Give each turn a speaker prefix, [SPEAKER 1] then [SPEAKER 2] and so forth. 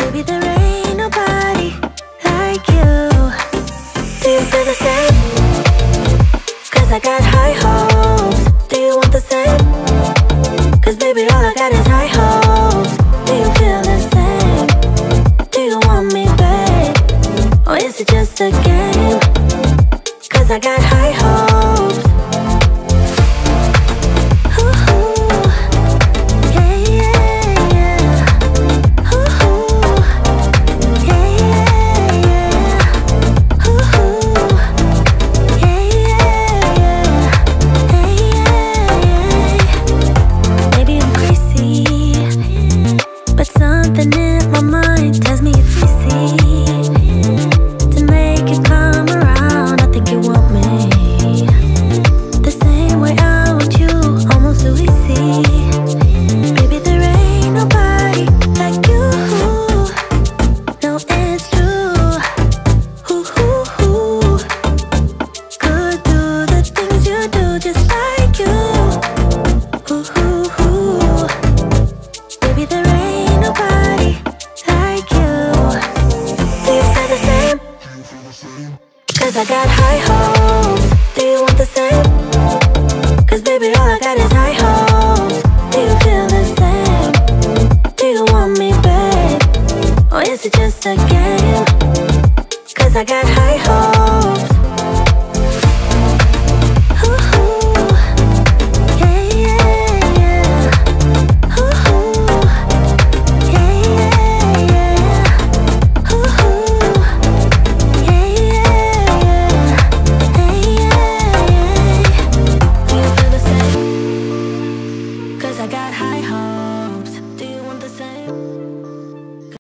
[SPEAKER 1] Baby, there ain't nobody like you. Do you feel the same? Cause I got high hopes. Do you want the same? Cause baby, all I got is high hopes. Do you feel the same? Do you want me, babe? Or is it just a game? Cause I got high hopes. Cause I got high hopes. Do you want the same? Cause baby, all I got is high hopes. Do you feel the same? Do you want me, babe? Or is it just a game? Cause I got high hopes.